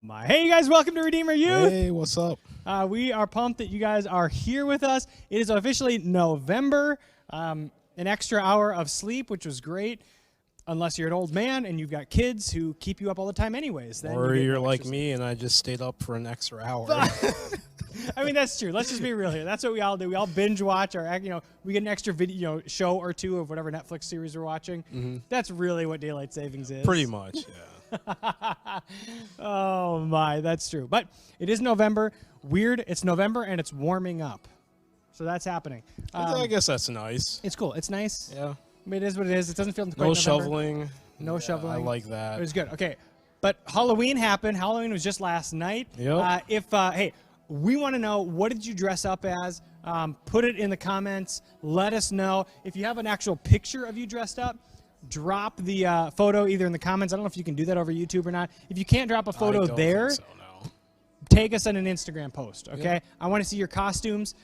Hey, you guys, welcome to Redeemer Youth. Hey, what's up? We are pumped that you guys are here with us. It is officially November, an extra hour of sleep, which was great, unless you're an old man and you've got kids who keep you up all the time anyways. Then Or you're like me and I just stayed up for an extra hour. I mean, that's true. Let's just be real here. That's what we all do. We all binge watch, or we get an extra video, show or two of whatever Netflix series we're watching. Mm-hmm. That's really what daylight savings is. Pretty much, yeah. Oh my, that's true. But it is November. Weird. It's November and it's warming up, so that's happening. I guess that's nice. It's cool. It's nice. Yeah. I mean, it is what it is. It doesn't feel quite No November. shoveling. No shoveling. I like that. It was good. Okay, but Halloween happened. Halloween was just last night. Yep. Hey, we want to know, what did you dress up as? Put it in the comments. Let us know. If you have an actual picture of you dressed up, drop the photo either in the comments. I don't know if you can do that over YouTube or not. If you can't drop a photo there, think so, no. tag us on an Instagram post, okay? Yep. I want to see your costumes.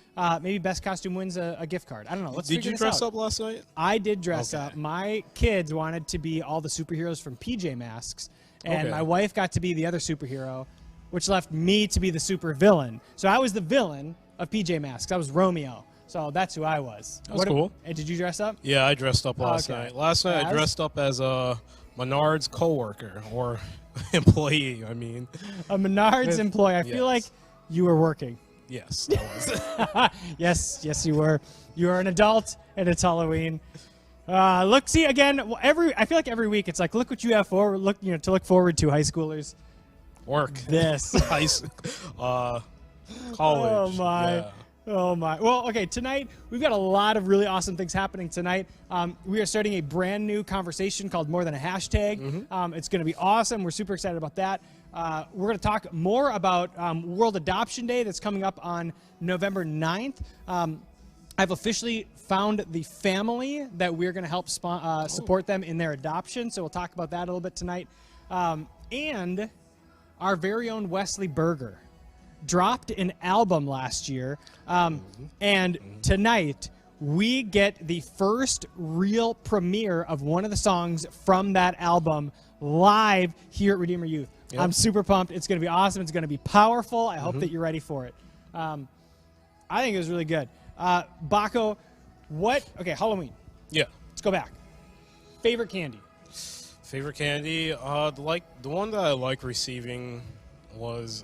Maybe best costume wins a gift card. I don't know. Let's Did figure you this dress out. up last night? I did dress Okay. up. My kids wanted to be all the superheroes from PJ Masks, and Okay. my wife got to be the other superhero, which left me to be the super villain. So I was the villain of PJ Masks. I was Romeo. So that's who I was. That's cool. And did you dress up? Yeah, I dressed up last Okay. night. Last night I As? dressed up as a Menard's coworker or employee, I mean. A Menards employee. I feel like Yes. you were working. Yes, that was. Yes, you were. You are an adult, and it's Halloween. Look, see again. I feel like every week it's like, look what you have to look forward to, high schoolers. Work. This. College. Oh my. Yeah. Oh my. Well, okay, tonight we've got a lot of really awesome things happening tonight. We are starting a brand new conversation called More Than a Hashtag. Mm-hmm. It's going to be awesome. We're super excited about that. We're going to talk more about World Adoption Day that's coming up on November 9th. I've officially found the family that we're going to help support them in their adoption, so we'll talk about that a little bit tonight. And our very own Wesley Berger dropped an album last year, and tonight we get the first real premiere of one of the songs from that album live here at Redeemer Youth. Yep. I'm super pumped. It's going to be awesome. It's going to be powerful. I hope that you're ready for it. I think it was really good. Baco, okay, Halloween. Yeah. Let's go back. Favorite candy? Favorite candy? The one that I like receiving was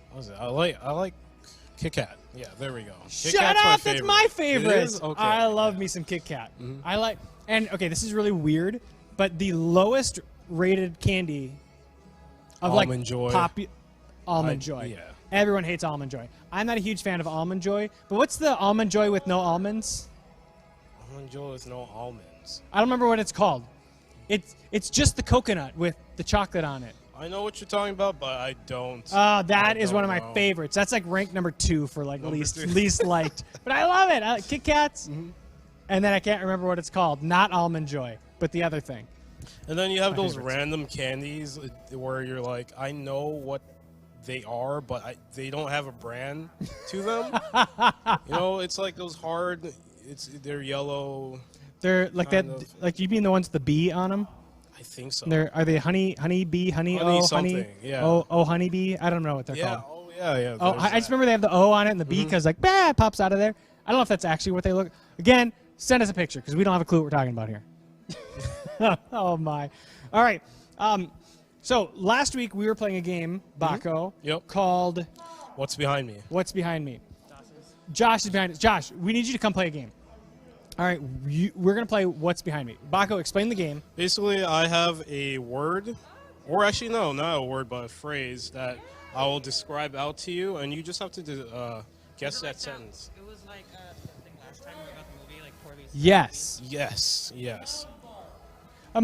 what was it? I like Kit Kat. Yeah, there we go. Shut Kit Kat's up! my That's favorite. my favorite. It is? Okay. I love me some Kit Kat. I like, and okay, this is really weird, but the lowest rated candy of Almond Joy. Almond Joy. Yeah. Everyone hates Almond Joy. I'm not a huge fan of Almond Joy, but what's the Almond Joy with no almonds? Almond Joy with no almonds. I don't remember what it's called. It's just the coconut with the chocolate on it. I know what you're talking about, but I don't. That is one of my know. favorites. That's like ranked number 2 for like Number least 2. least liked. But I love it. I like Kit Kats. And then I can't remember what it's called. Not Almond Joy, but the other thing. And then you have those favorites. random candies where you're like, I know what they are, but they don't have a brand to them. It's like those hard. They're yellow. They're like that. Kind of. Like you mean the ones with the bee on them? I think so. Are they honey bee, honey something, yeah. Oh, honey bee? I don't know what they're Yeah. called. Oh yeah. Oh, there's I just that. remember they have the O on it and the B because like, bah, it pops out of there. I don't know if that's actually what they look. Again, send us a picture because we don't have a clue what we're talking about here. Oh my. All right. So last week we were playing a game, Baco, Yep. called What's behind me? What's Behind Me. Josh is behind us. Josh, we need you to come play a game. All right, we're going to play What's Behind Me. Baco, explain the game. Basically, I have a word, or actually, no, not a word, but a phrase that I will describe out to you, and you just have to guess that sentence. It was like something last time about the movie, like Corley's. Yes. Yes. A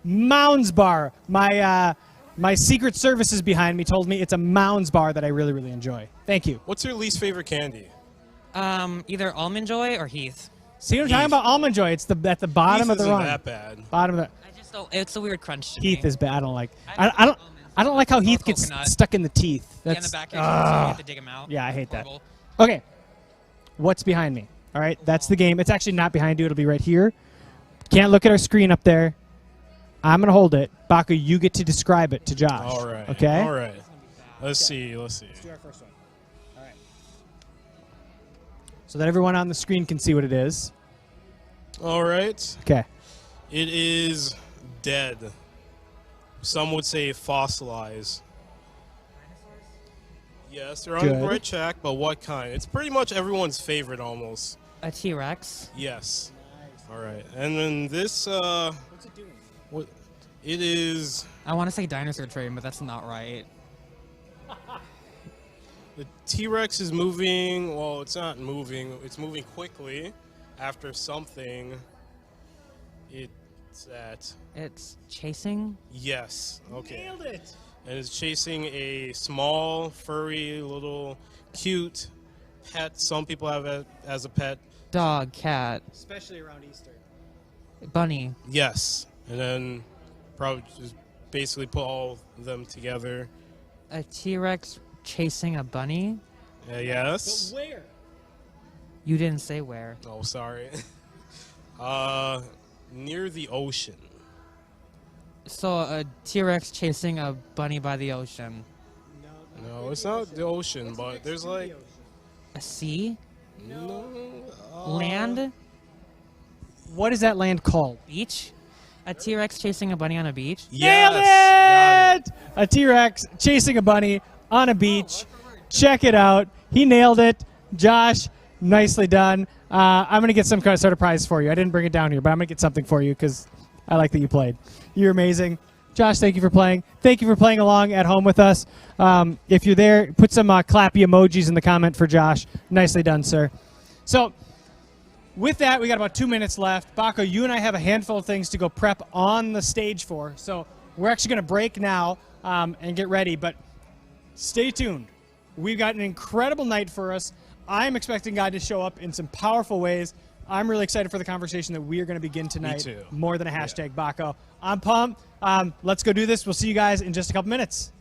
Mounds bar. My Secret Services behind me told me it's a Mounds bar that I really, really enjoy. Thank you. What's your least favorite candy? Either Almond Joy or Heath. See what I'm talking about? Almond Joy. It's at the bottom Heath of the isn't run. that bad. Bottom of the. I just don't. It's a weird crunch. To Heath me. is bad. I don't like. I I don't. almonds. I don't like how Heath Or gets coconut. stuck in the teeth. Yeah, in That's the back end, so you have to dig them out. yeah, I hate that. Horrible. Okay, what's behind me? All right, that's the game. It's actually not behind you. It'll be right here. Can't look at our screen up there. I'm going to hold it. Baco, you get to describe it to Josh. All right. Okay? All right. Let's see. Let's do our first one. All right. So that everyone on the screen can see what it is. All right. Okay. It is dead. Some would say fossilized. Yes, they're on the right track, but what kind? It's pretty much everyone's favorite almost. A T-Rex. Yes. Nice. All right. And then this, what's it doing? What? It is... I want to say dinosaur train, but that's not right. The T-Rex is moving, well, it's not moving. It's moving quickly after something. It's at... It's chasing? Yes. Okay. Nailed it. And it's chasing a small, furry, little, cute pet. Some people have it as a pet. Dog, cat. Especially around Easter. Bunny. Yes. And then probably just basically put all of them together. A T-Rex chasing a bunny? Yes. But where? You didn't say where. Oh, sorry. Near the ocean. So a T-Rex chasing a bunny by the ocean. No, it's not the ocean, but there's like... A sea? No. Land? What is that land called? Beach? A T-Rex chasing a bunny on a beach? Yes. Nailed it! Got it. A T-Rex chasing a bunny on a beach. Check it out. He nailed it. Josh, nicely done. I'm going to get some kind of sort of prize for you. I didn't bring it down here, but I'm going to get something for you because I like that you played. You're amazing. Josh, thank you for playing. Thank you for playing along at home with us. If you're there, put some clappy emojis in the comment for Josh. Nicely done, sir. So with that, we got about 2 minutes left. Baco, you and I have a handful of things to go prep on the stage for. So we're actually going to break now and get ready. But stay tuned. We've got an incredible night for us. I'm expecting God to show up in some powerful ways. I'm really excited for the conversation that we are going to begin tonight. Me too. More than a hashtag Baco. I'm pumped. Let's go do this. We'll see you guys in just a couple minutes.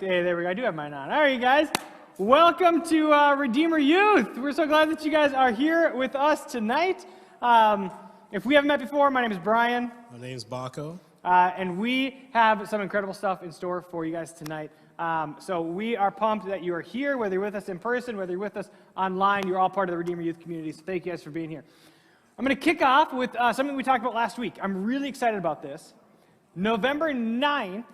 Hey, there we go. I do have mine on. All right, you guys. Welcome to Redeemer Youth. We're so glad that you guys are here with us tonight. If we haven't met before, my name is Brian. My name's Baco. And we have some incredible stuff in store for you guys tonight. So we are pumped that you are here, whether you're with us in person, whether you're with us online. You're all part of the Redeemer Youth community. So thank you guys for being here. I'm going to kick off with something we talked about last week. I'm really excited about this. November 9th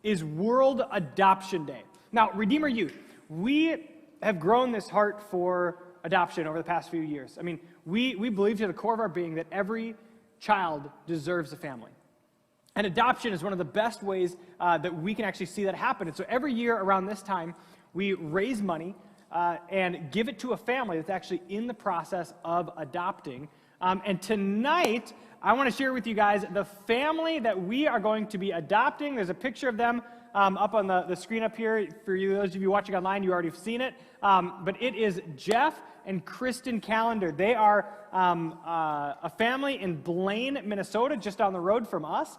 is World Adoption Day. Now, Redeemer Youth, we have grown this heart for adoption over the past few years. I mean, we believe to the core of our being that every child deserves a family. And adoption is one of the best ways that we can actually see that happen. And so every year around this time, we raise money and give it to a family that's actually in the process of adopting. And tonight, I want to share with you guys the family that we are going to be adopting. There's a picture of them up on the screen up here. For you, those of you watching online, you already have seen it. But it is Jeff and Kristen Callender. They are a family in Blaine, Minnesota, just down the road from us.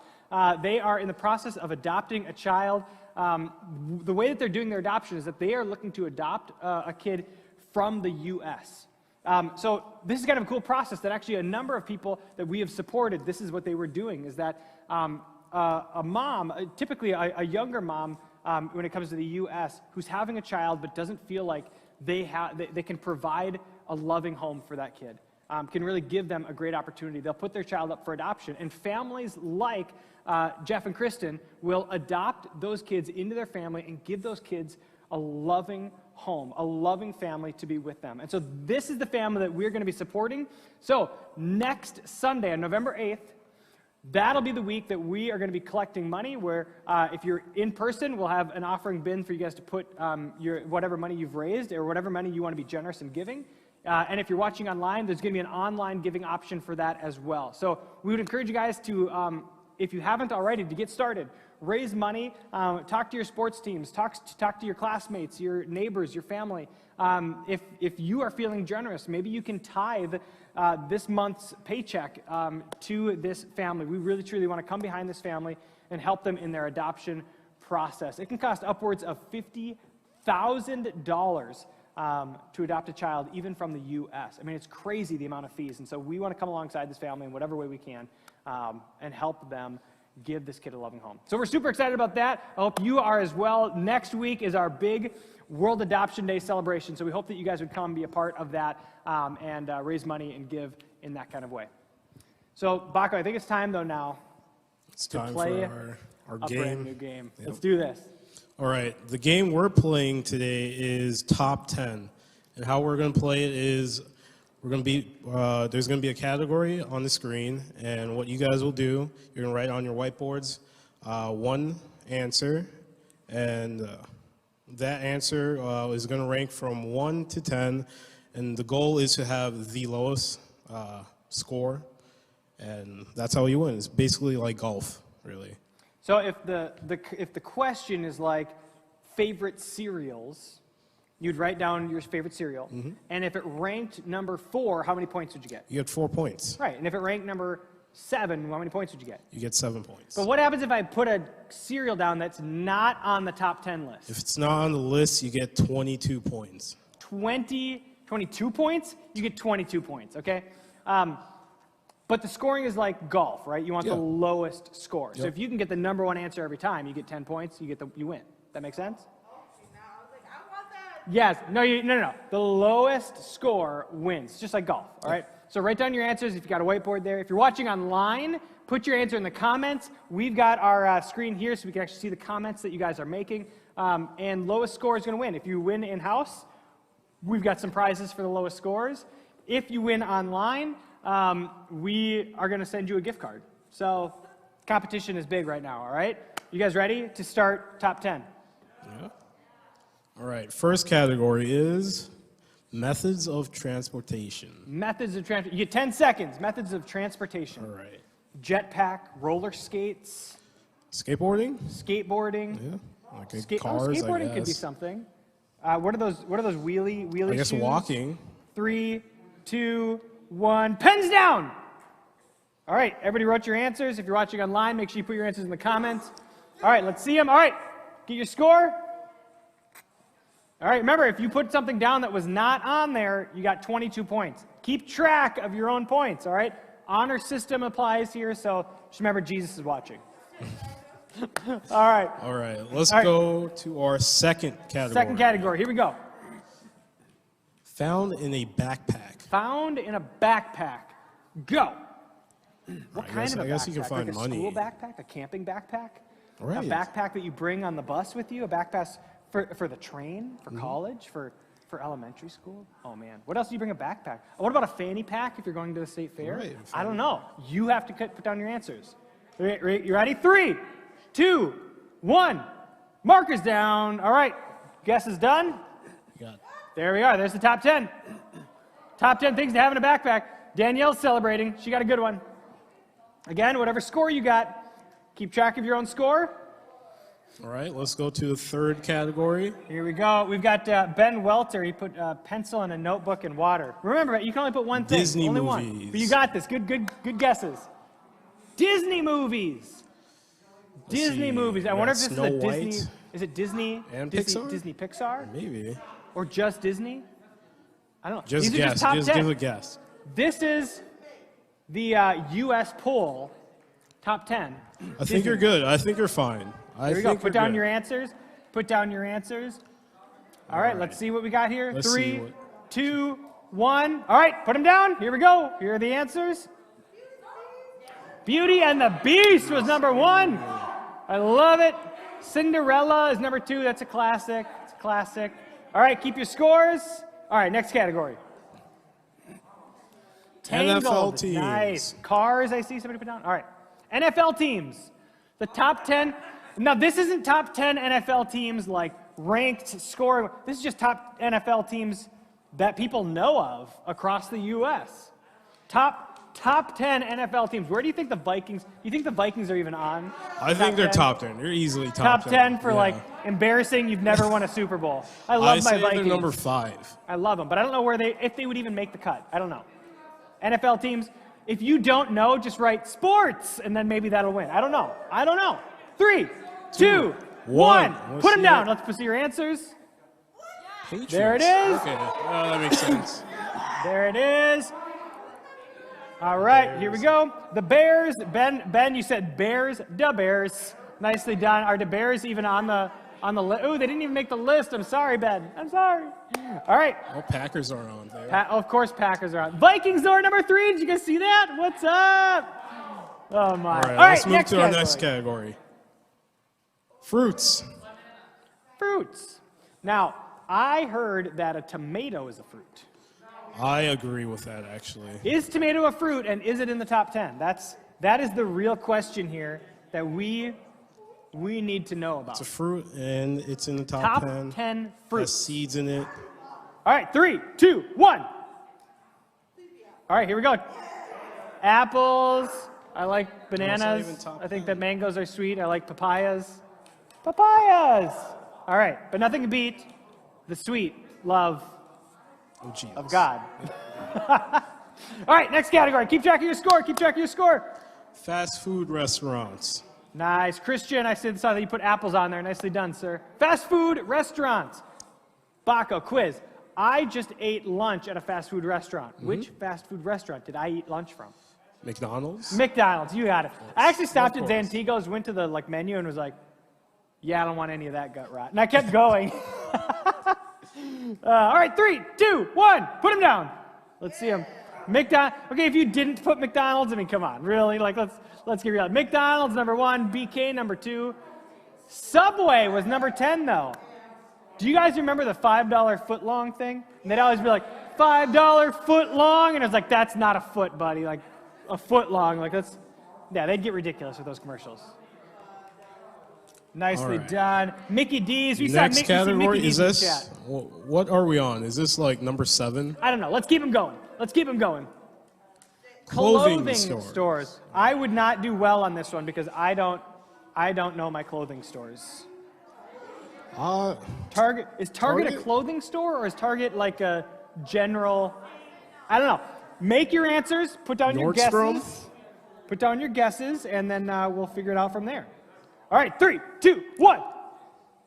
They are in the process of adopting a child. The way that they're doing their adoption is that they are looking to adopt a kid from the U.S. So this is kind of a cool process that actually a number of people that we have supported, this is what they were doing, is that a mom, typically a younger mom when it comes to the U.S., who's having a child but doesn't feel like they can provide a loving home for that kid, can really give them a great opportunity. They'll put their child up for adoption. And families like Jeff and Kristen will adopt those kids into their family and give those kids a loving home, a loving family to be with them. And so this is the family that we're going to be supporting. So next Sunday, on November 8th, that'll be the week that we are going to be collecting money, where if you're in person, we'll have an offering bin for you guys to put your whatever money you've raised or whatever money you want to be generous in giving. And if you're watching online, there's going to be an online giving option for that as well. So we would encourage you guys to, if you haven't already, to get started. Raise money, talk to your sports teams, talk to your classmates, your neighbors, your family. If you are feeling generous, maybe you can tithe this month's paycheck to this family. We really, truly want to come behind this family and help them in their adoption process. It can cost upwards of $50,000 to adopt a child, even from the U.S. I mean, it's crazy the amount of fees. And so we want to come alongside this family in whatever way we can and help them give this kid a loving home. So we're super excited about that. I hope you are as well. Next week is our big World Adoption Day celebration. So we hope that you guys would come and be a part of that and raise money and give in that kind of way. So, Baco, I think it's time, though, now to play for our a game. brand new game. Yep. Let's do this. All right, the game we're playing today is Top 10. And how we're going to play it is there's going to be a category on the screen, and what you guys will do, you're going to write on your whiteboards one answer, and that answer is going to rank from 1 to 10, and the goal is to have the lowest score, and that's how you win. It's basically like golf, really. So if the question is like favorite cereals, you'd write down your favorite cereal. Mm-hmm. And if it ranked number 4, how many points would you get? You get 4 points. Right. And if it ranked number 7, how many points would you get? You get 7 points. But what happens if I put a cereal down that's not on the top 10 list? If it's not on the list, you get 22 points. 22 points? You get 22 points, okay? But the scoring is like golf, right? You want the lowest score. Yep. So if you can get the number 1 answer every time, you get 10 points, you win. That make sense? Yes. No. The lowest score wins, just like golf, all right? So write down your answers if you got a whiteboard there. If you're watching online, put your answer in the comments. We've got our screen here so we can actually see the comments that you guys are making. And lowest score is going to win. If you win in-house, we've got some prizes for the lowest scores. If you win online, we are going to send you a gift card. So competition is big right now, all right? You guys ready to start top 10? Yeah. All right, first category is methods of transportation. Methods of transportation. You get 10 seconds. Methods of transportation. All right. Jetpack, roller skates. Skateboarding? Skateboarding. Yeah. Like cars, skateboarding I guess. could be something. What are those wheelie I guess shoes? walking. 3, 2, 1. Pens down! All right, everybody wrote your answers. If you're watching online, make sure you put your answers in the comments. All right, let's see them. All right, get your score. All right, remember, if you put something down that was not on there, you got 22 points. Keep track of your own points, all right? Honor system applies here, so just remember Jesus is watching. All right. All right, let's go to our second category. Second category, here we go. Found in a backpack. Found in a backpack. Go. What I kind guess- of a I guess you backpack? can find like a money. school backpack, a camping backpack, Right. a backpack that you bring on the bus with you, a backpack for the train, Mm-hmm. for college, for elementary school. Oh man, what else do you bring a backpack? What about a fanny pack if you're going to the state fair? Right, I don't know. You have to put down your answers. You ready? 3, 2, 1. Markers down. All right. Guess is done. Got it. There we are. There's the top 10. Top 10 things to have in a backpack. Danielle's celebrating. She got a good one. Again, whatever score you got, keep track of your own score. All right, let's go to the third category. Here we go. We've got Ben Welter. He put a pencil and a notebook and water. Remember, you can only put one thing. Disney only movies. one. But you got this. Good guesses. Disney movies. Disney see. movies. I We wonder got if this Snow is a White. Disney. Is it Disney And Disney, Pixar? Disney Pixar? Maybe. Or just Disney? I don't know. Just These are guess. just top Just 10. give a guess. This is the U.S. poll, top 10. I think you're good. I think you're fine. Here we go. Put down your answers. Put down your answers. All right, let's see what we got here. Let's see 3, what- 2, 1. All right, put them down. Here we go. Here are the answers. Beauty and the Beast was number 1. I love it. Cinderella is number 2. That's a classic. It's a classic. All right, keep your scores. All right, next category. NFL Tangled. teams. Nice. Cars, I see somebody put down. All right. NFL teams. The top 10. Now, this isn't top 10 NFL teams like ranked scoring. This is just top NFL teams that people know of across the U.S. Top 10 NFL teams. Where do you think the Vikings? Do you think the Vikings are even on? I think they're 10? top 10. They're easily Top 10 for Yeah. like embarrassing. You've never won a Super Bowl. I love I my say Vikings. they're number 5. I love them, but I don't know if they would even make the cut. I don't know. NFL teams, if you don't know, just write sports, and then maybe that'll win. I don't know. 3, 2, 1. Let's Put them see down. it. Let's see your answers. Patriots. There it is. Okay, that makes sense. There it is. All right, here we go. The Bears. Ben, you said Bears. The Bears. Nicely done. Are the Bears even on the list? Oh, they didn't even make the list. I'm sorry, Ben. I'm sorry. All right. Oh, Packers are on there. Of course, Packers are on. Vikings are number 3. Did you guys see that? What's up? Oh, my. All right, let's move to our category. next category. Fruits. Fruits. Now, I heard that a tomato is a fruit. I agree with that, actually. Is tomato a fruit, and is it in the top 10? That is the real question here that we need to know about. It's a fruit, and it's in the top 10. 10 Has fruits. seeds in it. All right, 3, 2, 1. All right, here we go. Apples. I like bananas. even top I think 10. that mangoes are sweet. I like papayas. Papayas. All right, but nothing can beat the sweet love Oh, jeez. of God. All right, next category. Keep track of your score. Keep track of your score. Fast food restaurants. Nice. Christian, I saw that you put apples on there. Nicely done, sir. Fast food restaurants. Baco, quiz. I just ate lunch at a fast food restaurant. Which fast food restaurant did I eat lunch from? McDonald's. McDonald's. You got it. I actually stopped at Of course. Zantigo's, went to the menu, and was like, yeah, I don't want any of that gut rot. And I kept going. All right, 3, 2, 1. Put them down. Let's see them. Okay, if you didn't put McDonald's, I mean, come on, really? Like, let's get real. McDonald's number 1, BK number 2. Subway was number 10, though. Do you guys remember the $5 foot long thing? And they'd always be like, $5 foot long, and it was like, that's not a foot, buddy. Like, a foot long. Like, yeah, they'd get ridiculous with those commercials. Nicely All right. done. Mickey D's. We Next saw Mickey category D's is in the this. chat. What are we on? Is this like number 7? I don't know. Let's keep them going. Clothing stores. I would not do well on this one because I don't know my clothing stores. Target a Target? clothing store, or is Target like a general? I don't know. Make your answers. Put down your Nordstrom? guesses. Put down your guesses, and then we'll figure it out from there. All right, 3, 2, 1.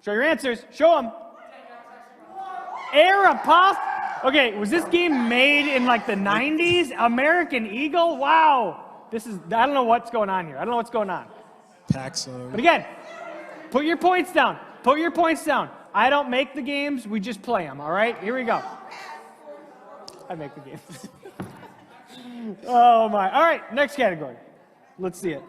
Show your answers. Show them. Aeropostale. Okay, was this game made in like the 90s? American Eagle? Wow. I don't know what's going on here. I don't know what's going on. Paxson. But again, put your points down. Put your points down. I don't make the games. We just play them, all right? Here we go. I make the games. Oh my. All right, next category. Let's see it.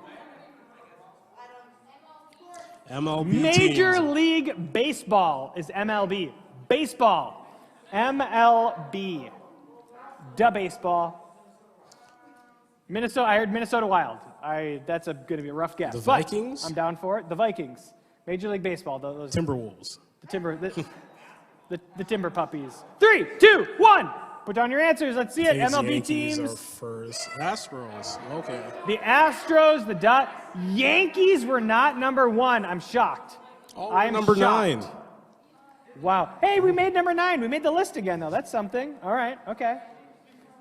MLB Major teams. League Baseball is MLB. Baseball. MLB. Da baseball. Minnesota. I heard Minnesota Wild. That's going to be a rough guess. The but Vikings? I'm down for it. The Vikings. Major League Baseball. Those Timberwolves. the Timber Puppies. 3, 2, 1. Put down your answers. Let's see it. Yankees MLB are teams. first. Astros. Okay. The Astros. The Yankees were not number 1. I'm shocked. Oh, I'm number shocked. 9. Wow. Hey, we made number 9. We made the list again, though. That's something. All right. Okay.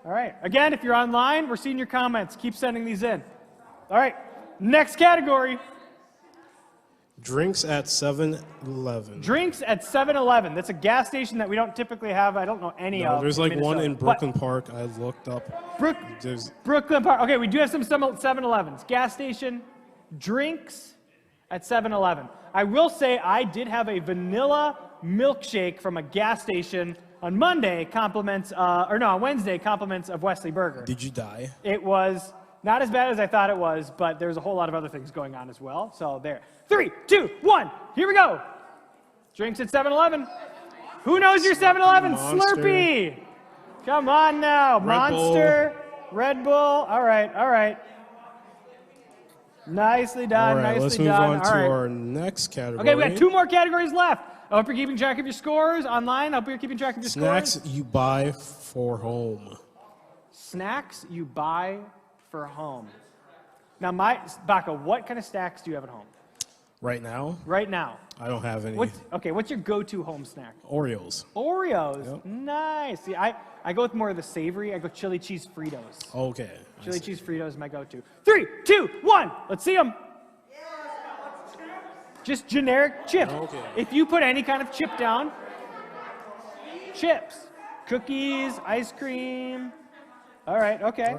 All right. Again, if you're online, we're seeing your comments. Keep sending these in. All right. Next category. Drinks at 7-Eleven. Drinks at 7-Eleven. That's a gas station that we don't typically have. I don't know any of. There's like one Minnesota. in Brooklyn Park. I looked up. There's Brooklyn Park. Okay, we do have some 7-Elevens. Gas station, drinks at 7-Eleven. I will say I did have a vanilla milkshake from a gas station on Monday, on Wednesday, compliments of Wesley Burger. Did you die? It was not as bad as I thought it was, but there's a whole lot of other things going on as well. So there. 3, 2, 1. Here we go. Drinks at 7-Eleven. Who knows your 7-Eleven? Monster. Slurpee. Come on now. Red Monster. Red Bull. All right. All right. Nicely done. All right, nicely let's move done. on to All right. our next category. Okay, we got 2 more categories left. I hope you're keeping track of your scores online. I hope you're keeping track of your Snacks scores. you buy for home. Snacks you buy for home. Now, Baca, what kind of snacks do you have at home? Right now? Right now. I don't have any. What's your go-to home snack? Oreos. Oreos. Yep. Nice. See, I go with more of the savory. I go chili cheese Fritos. Okay. Chili cheese Fritos is my go-to. 3, 2, 1. Let's see them. Just generic chip. Okay. If you put any kind of chip down, chips, cookies, ice cream. All right. Okay.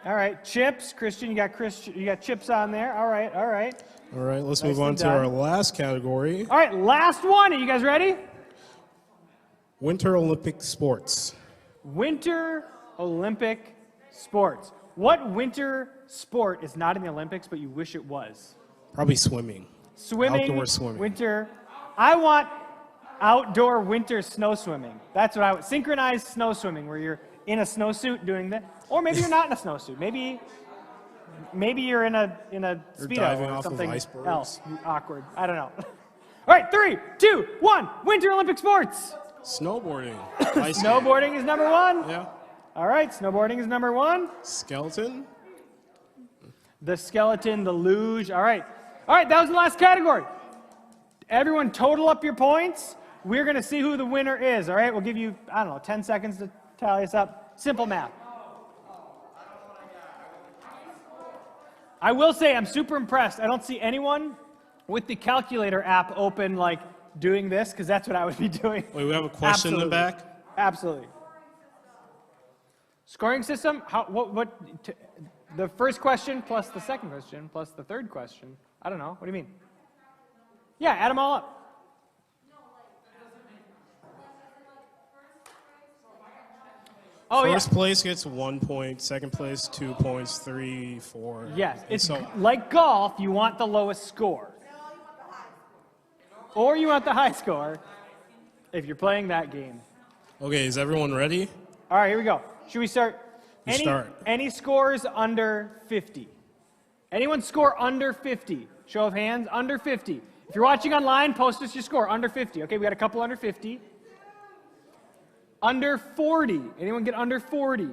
All right. Chips. Christian, you got chips on there. All right. All right. All right, let's Nicely move on to done. our last category. All right. Last one. Are you guys ready? Winter Olympic sports. Winter Olympic sports. What winter sport is not in the Olympics, but you wish it was? Probably swimming. Swimming. Outdoor swimming. Winter. I want outdoor winter snow swimming. That's what I want. Synchronized snow swimming, where you're in a snowsuit doing that. Or maybe you're not in a snowsuit. Maybe you're in a Speedo diving or off of something icebergs. else. Awkward. I don't know. All right, 3, 2, 1. Winter Olympic sports. Snowboarding. Ice skating. Snowboarding is number 1. Yeah. All right, snowboarding is number 1. Skeleton. The skeleton, the luge. All right. All right, that was the last category. Everyone total up your points. We're going to see who the winner is. All right, we'll give you, 10 seconds to tally us up. Simple math. I will say I'm super impressed. I don't see anyone with the calculator app open, like doing this, because that's what I would be doing. Wait, we have a question in the back? Absolutely. Scoring system, the first question plus the second question plus the third question. I don't know. What do you mean? Yeah, add them all up. Oh, First place gets 1 point, second place 2 points, 3, 4. Yes, and it's so on. like golf, you want the lowest score. Or you want the high score if you're playing that game. Okay, is everyone ready? All right, here we go. Should we start? Start. Any scores under 50? Anyone score under 50? Show of hands, under 50. If you're watching online, post us your score, under 50. Okay, we got a couple under 50. Under 40. Anyone get under 40?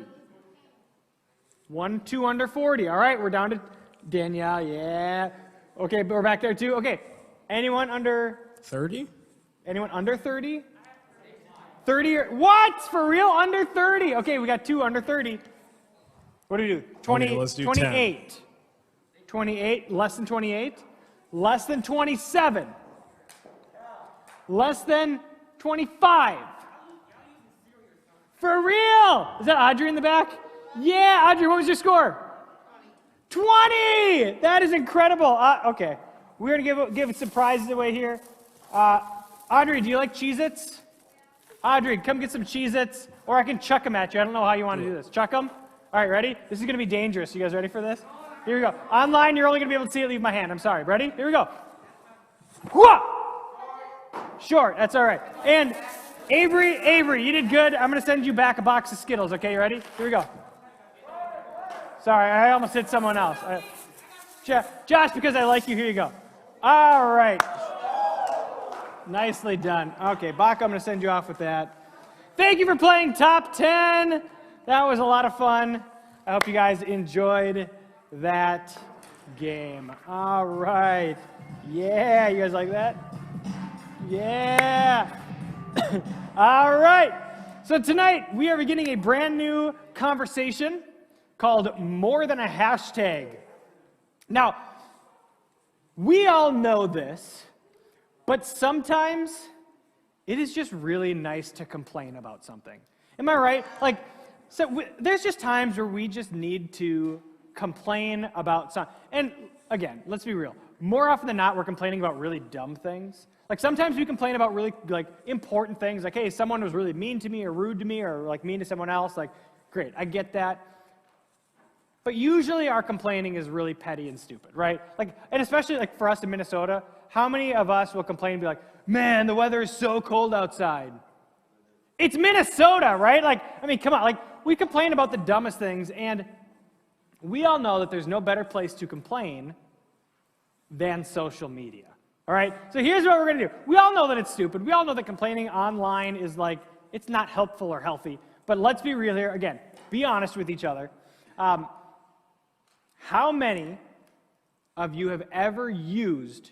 1, 2 under 40. All right, we're down to Danielle. Yeah. Okay, but we're back there too. Okay. Anyone under 30? Anyone under 30? 30 or what? For real? Under 30. Okay, we got 2 under 30. What do we do? 20, Okay, let's do 28. 10. 28, less than 28. Less than 27. Less than 25. For real? Is that Audrey in the back? Yeah, Audrey, what was your score? 20! That is incredible. Okay, we're going to give some prizes away here. Audrey, do you like Cheez-Its? Audrey, come get some Cheez-Its, or I can chuck them at you. I don't know how you want to do this. Chuck them? All right, ready? This is going to be dangerous. You guys ready for this? Here we go. Online, you're only going to be able to see it leave my hand. I'm sorry. Ready? Here we go. Whoa! Short. That's all right. And Avery, you did good. I'm going to send you back a box of Skittles. Okay, you ready? Here we go. Sorry, I almost hit someone else. Josh, because I like you, here you go. All right. Nicely done. Okay, Baca, I'm going to send you off with that. Thank you for playing Top 10. That was a lot of fun. I hope you guys enjoyed that game. All right. Yeah, you guys like that? Yeah. All right. So tonight, we are beginning a brand new conversation called More Than a Hashtag. Now, we all know this, but sometimes it is just really nice to complain about something. Am I right? There's just times where we just need to complain about something. And again, let's be real. More often than not, we're complaining about really dumb things. Like sometimes we complain about really important things, like, hey, someone was really mean to me or rude to me or mean to someone else. Like, great, I get that. But usually our complaining is really petty and stupid, right? And especially for us in Minnesota, how many of us will complain and be like, man, the weather is so cold outside. It's Minnesota, right? Come on. We complain about the dumbest things, and we all know that there's no better place to complain than social media, all right? So here's what we're going to do. We all know that it's stupid. We all know that complaining online is it's not helpful or healthy. But let's be real here. Again, be honest with each other. How many of you have ever used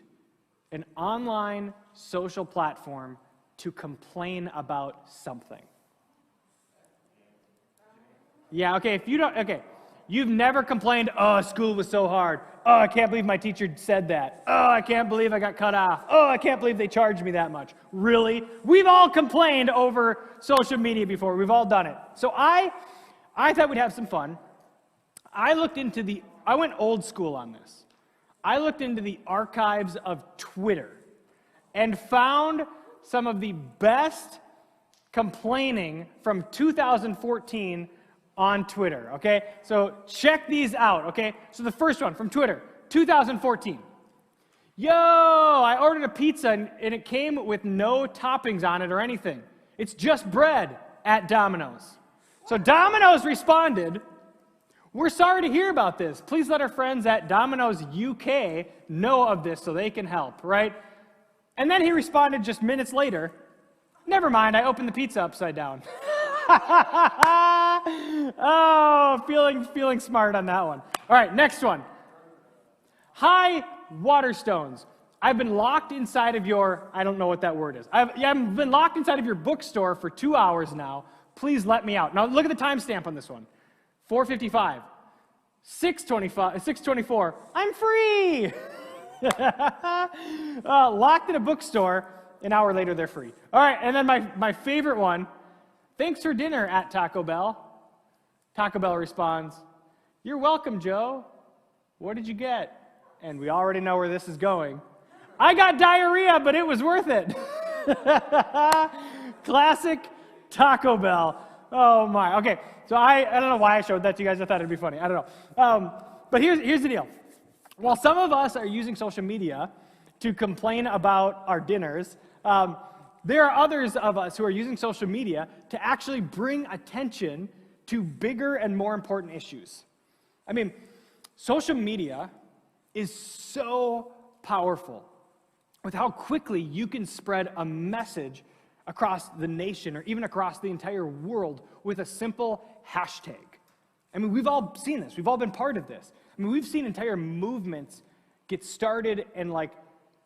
an online social platform to complain about something? Yeah, okay, if you don't, okay. You've never complained, oh, school was so hard. Oh, I can't believe my teacher said that. Oh, I can't believe I got cut off. Oh, I can't believe they charged me that much. Really? We've all complained over social media before. We've all done it. So I thought we'd have some fun. I went old school on this. I looked into the archives of Twitter and found some of the best complaining from 2014 on Twitter, okay? So check these out, okay? So the first one from Twitter, 2014. Yo, I ordered a pizza and it came with no toppings on it or anything. It's just bread at Domino's. So Domino's responded, we're sorry to hear about this. Please let our friends at Domino's UK know of this so they can help, right? And then he responded just minutes later, never mind, I opened the pizza upside down. Oh, feeling smart on that one. All right, next one. Hi, Waterstones. I've been locked inside of your, I don't know what that word is. I've been locked inside of your bookstore for 2 hours now. Please let me out. Now look at the timestamp on this one. 4:55, 6:24. I'm free. Locked in a bookstore. An hour later, they're free. All right, and then my favorite one. Thanks for dinner at Taco Bell. Taco Bell responds, you're welcome, Joe. What did you get? And we already know where this is going. I got diarrhea, but it was worth it. Classic Taco Bell. Oh my. Okay, so I don't know why I showed that to you guys. I thought it'd be funny. I don't know. But here's the deal. While some of us are using social media to complain about our dinners, there are others of us who are using social media to actually bring attention to bigger and more important issues. I mean, social media is so powerful with how quickly you can spread a message across the nation or even across the entire world with a simple hashtag. I mean, we've all seen this. We've all been part of this. I mean, we've seen entire movements get started and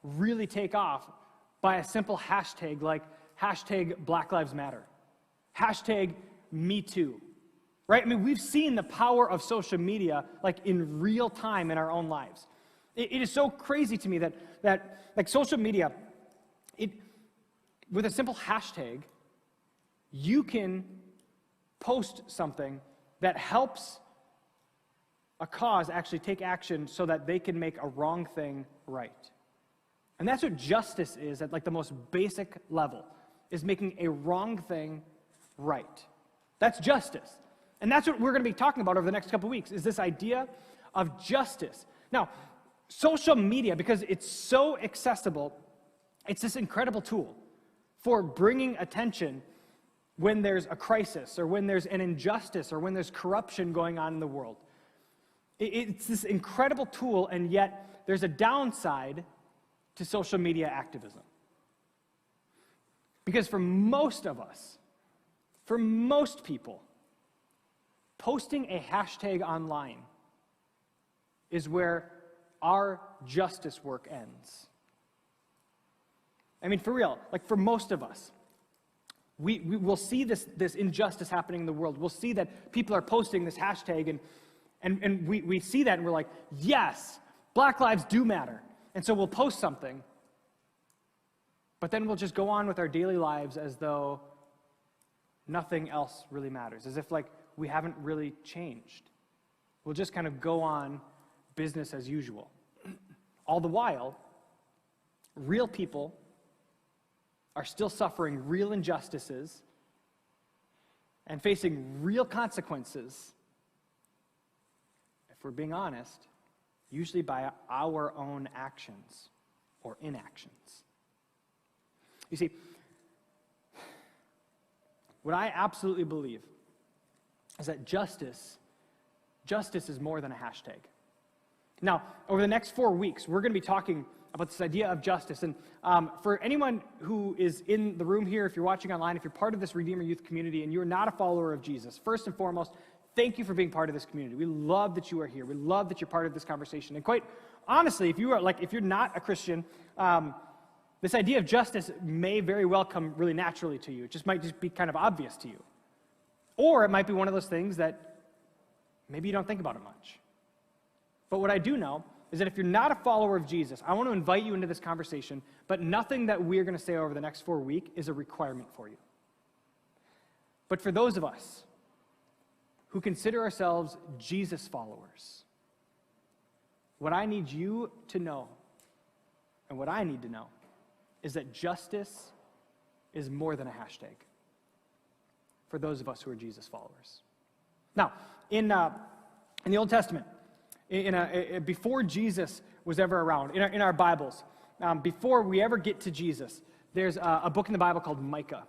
really take off by a simple hashtag like hashtag Black Lives Matter, hashtag Me Too, right? I mean, we've seen the power of social media in real time in our own lives. It is so crazy to me that social media, with a simple hashtag, you can post something that helps a cause actually take action so that they can make a wrong thing right. And that's what justice is at the most basic level, is making a wrong thing right. That's justice. And that's what we're going to be talking about over the next couple weeks, is this idea of justice. Now, social media, because it's so accessible, it's this incredible tool for bringing attention when there's a crisis or when there's an injustice or when there's corruption going on in the world. It's this incredible tool, and yet there's a downside to social media activism. Because for most of us, for most people, posting a hashtag online is where our justice work ends. I mean, for real, like for most of us, we will see this injustice happening in the world. We'll see that people are posting this hashtag, and we see that, and we're like, yes, Black lives do matter. And so we'll post something, but then we'll just go on with our daily lives as though nothing else really matters, as if like we haven't really changed. We'll just kind of go on business as usual. All the while, real people are still suffering real injustices and facing real consequences, if we're being honest, usually by our own actions or inactions. You see, what I absolutely believe is that justice is more than a hashtag. Now, over the next 4 weeks, we're going to be talking about this idea of justice. And for anyone who is in the room here, if you're watching online, if you're part of this Redeemer Youth community and you're not a follower of Jesus, first and foremost, thank you for being part of this community. We love that you are here. We love that you're part of this conversation. And quite honestly, if you're not a Christian, this idea of justice may very well come really naturally to you. It just might just be kind of obvious to you. Or it might be one of those things that maybe you don't think about it much. But what I do know is that if you're not a follower of Jesus, I want to invite you into this conversation, but nothing that we're going to say over the next 4 weeks is a requirement for you. But for those of us who consider ourselves Jesus followers, what I need you to know, and what I need to know, is that justice is more than a hashtag for those of us who are Jesus followers. Now, in the Old Testament, before Jesus was ever around, in our Bibles, before we ever get to Jesus, there's a book in the Bible called Micah.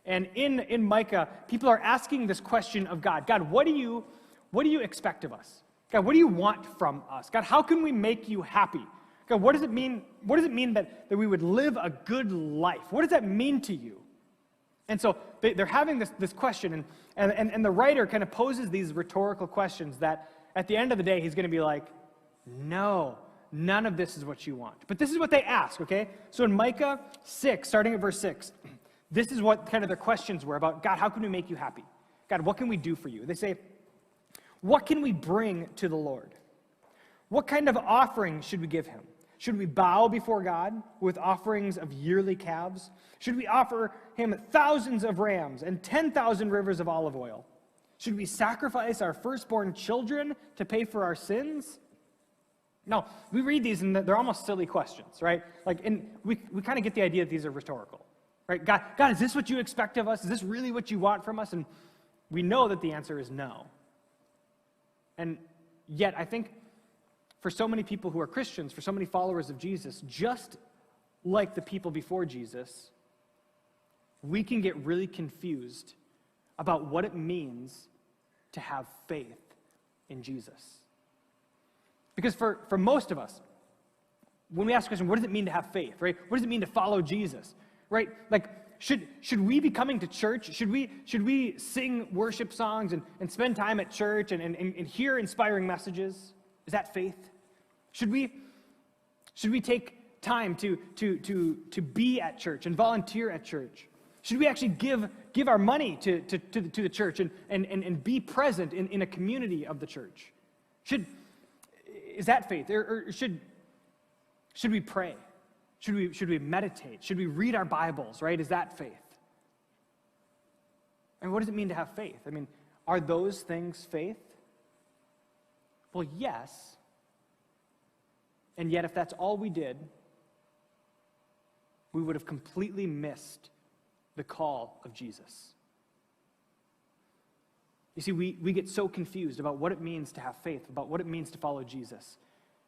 And in Micah, people are asking this question of God. God, what do you expect of us? God, what do you want from us? God, how can we make you happy? God, what does it mean that we would live a good life? What does that mean to you? And so they're having this question, and the writer kind of poses these rhetorical questions that at the end of the day, he's going to be like, no, none of this is what you want. But this is what they ask, okay? So in Micah 6, starting at verse 6, this is what kind of their questions were about, God, how can we make you happy? God, what can we do for you? They say, what can we bring to the Lord? What kind of offering should we give him? Should we bow before God with offerings of yearly calves? Should we offer him thousands of rams and 10,000 rivers of olive oil? Should we sacrifice our firstborn children to pay for our sins? No, we read these and they're almost silly questions, right? Like, and we kind of get the idea that these are rhetorical, right? God, is this what you expect of us? Is this really what you want from us? And we know that the answer is no. And yet, I think for so many people who are Christians, for so many followers of Jesus, just like the people before Jesus, we can get really confused about what it means to have faith in Jesus. Because for most of us, when we ask the question, what does it mean to have faith, right? What does it mean to follow Jesus, right? Like, should we be coming to church? Should we sing worship songs and spend time at church and hear inspiring messages? Is that faith? Should we take time to be at church and volunteer at church? Should we actually give our money to the church and be present in a community of the church? Is that faith? Or should we pray? Should we meditate? Should we read our Bibles, right? Is that faith? And what does it mean to have faith? I mean, are those things faith? Well, yes. And yet, if that's all we did, we would have completely missed the call of Jesus. You see, we get so confused about what it means to have faith, about what it means to follow Jesus.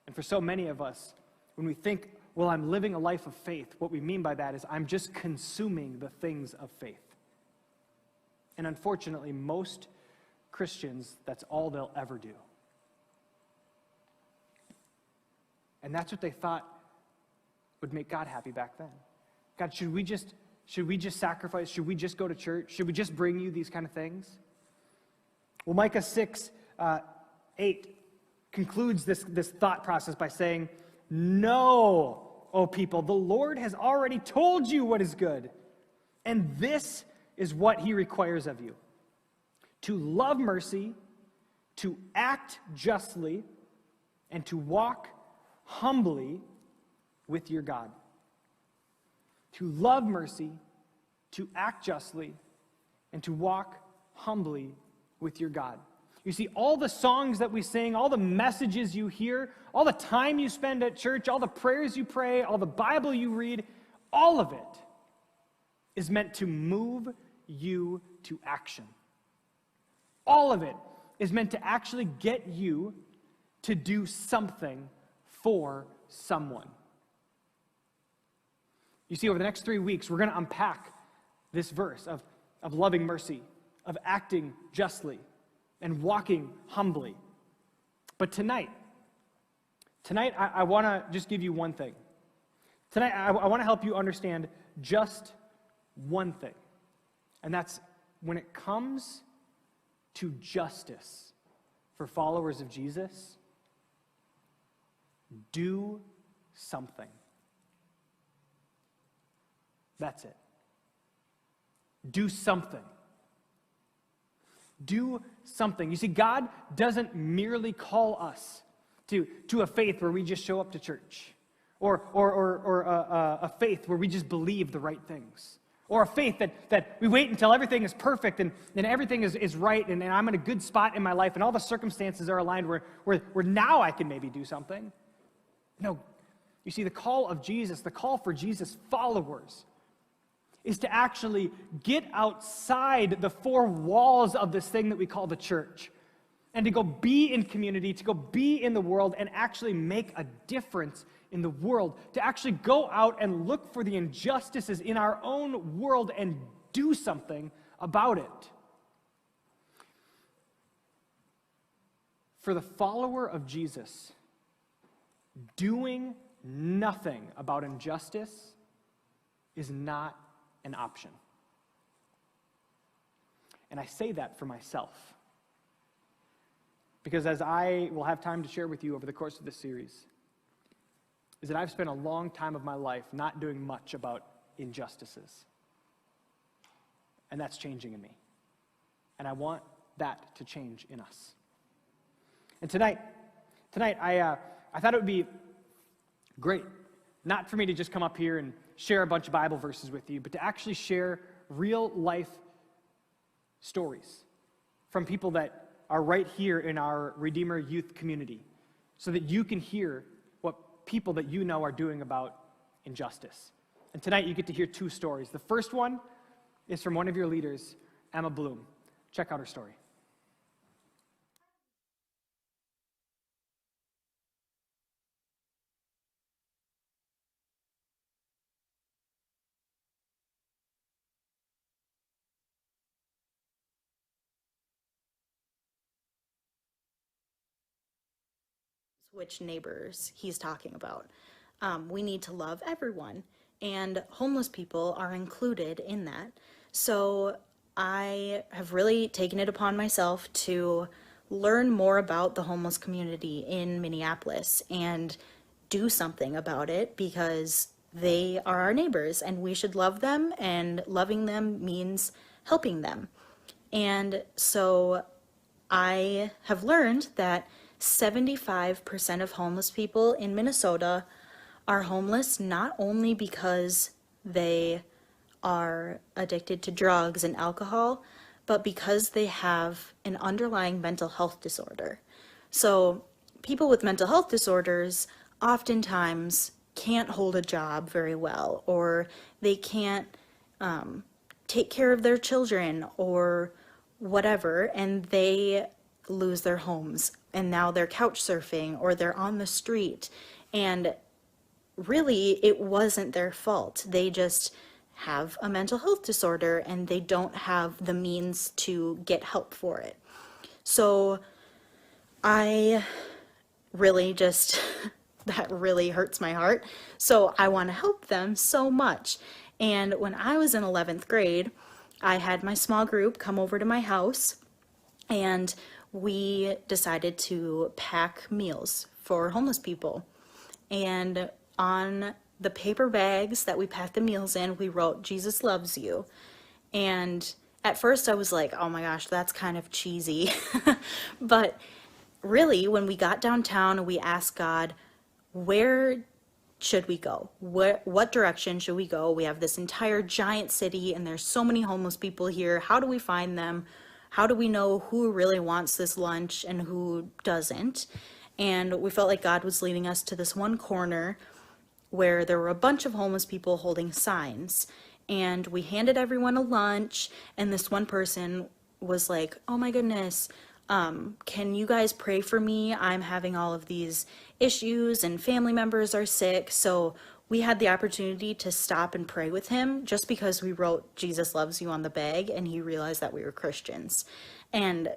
And for so many of us, when we think, well, I'm living a life of faith, what we mean by that is I'm just consuming the things of faith. And unfortunately, most Christians, that's all they'll ever do. And that's what they thought would make God happy back then. God, should we just sacrifice? Should we just go to church? Should we just bring you these kind of things? Well, Micah 6:8 concludes this thought process by saying, "No, O people, the Lord has already told you what is good, and this is what he requires of you: to love mercy, to act justly, and to walk humbly with your God." To love mercy, to act justly, and to walk humbly with your God. You see, all the songs that we sing, all the messages you hear, all the time you spend at church, all the prayers you pray, all the Bible you read, all of it is meant to move you to action. All of it is meant to actually get you to do something for someone. You see, over the next 3 weeks, we're going to unpack this verse of loving mercy, of acting justly, and walking humbly. But tonight I want to just give you one thing. Tonight, I want to help you understand just one thing. And that's when it comes to justice for followers of Jesus, do something. That's it. Do something. Do something. You see, God doesn't merely call us to a faith where we just show up to church, or a faith where we just believe the right things, or a faith that we wait until everything is perfect and everything is right and I'm in a good spot in my life and all the circumstances are aligned where now I can maybe do something. No, you see, the call of Jesus, the call for Jesus followers, is to actually get outside the four walls of this thing that we call the church and to go be in community, to go be in the world and actually make a difference in the world, to actually go out and look for the injustices in our own world and do something about it. For the follower of Jesus, doing nothing about injustice is not an option. And I say that for myself, because as I will have time to share with you over the course of this series, is that I've spent a long time of my life not doing much about injustices. And that's changing in me. And I want that to change in us. And tonight I thought it would be great, not for me to just come up here and share a bunch of Bible verses with you, but to actually share real life stories from people that are right here in our Redeemer youth community, so that you can hear what people that you know are doing about injustice. And tonight you get to hear two stories. The first one is from one of your leaders, Emma Blum. Check out her story. Which neighbors he's talking about. We need to love everyone, and homeless people are included in that. So I have really taken it upon myself to learn more about the homeless community in Minneapolis and do something about it, because they are our neighbors and we should love them, and loving them means helping them. And so I have learned that 75% of homeless people in Minnesota are homeless not only because they are addicted to drugs and alcohol, but because they have an underlying mental health disorder. So people with mental health disorders oftentimes can't hold a job very well, or they can't take care of their children, or whatever, and they lose their homes, and now they're couch surfing or they're on the street, and really it wasn't their fault. They just have a mental health disorder and they don't have the means to get help for it. So I really just, that really hurts my heart. So I want to help them so much. And when I was in 11th grade, I had my small group come over to my house, and we decided to pack meals for homeless people. And on the paper bags that we packed the meals in, we wrote, "Jesus loves you." And at first I was like, oh my gosh, that's kind of cheesy. But really, when we got downtown, we asked God, where should we go? What direction should we go? We have this entire giant city and there's so many homeless people here. How do we find them? How do we know who really wants this lunch and who doesn't? And we felt like God was leading us to this one corner where there were a bunch of homeless people holding signs. And we handed everyone a lunch, and this one person was like, oh my goodness, can you guys pray for me? I'm having all of these issues and family members are sick. So we had the opportunity to stop and pray with him just because we wrote "Jesus loves you" on the bag, and he realized that we were Christians. And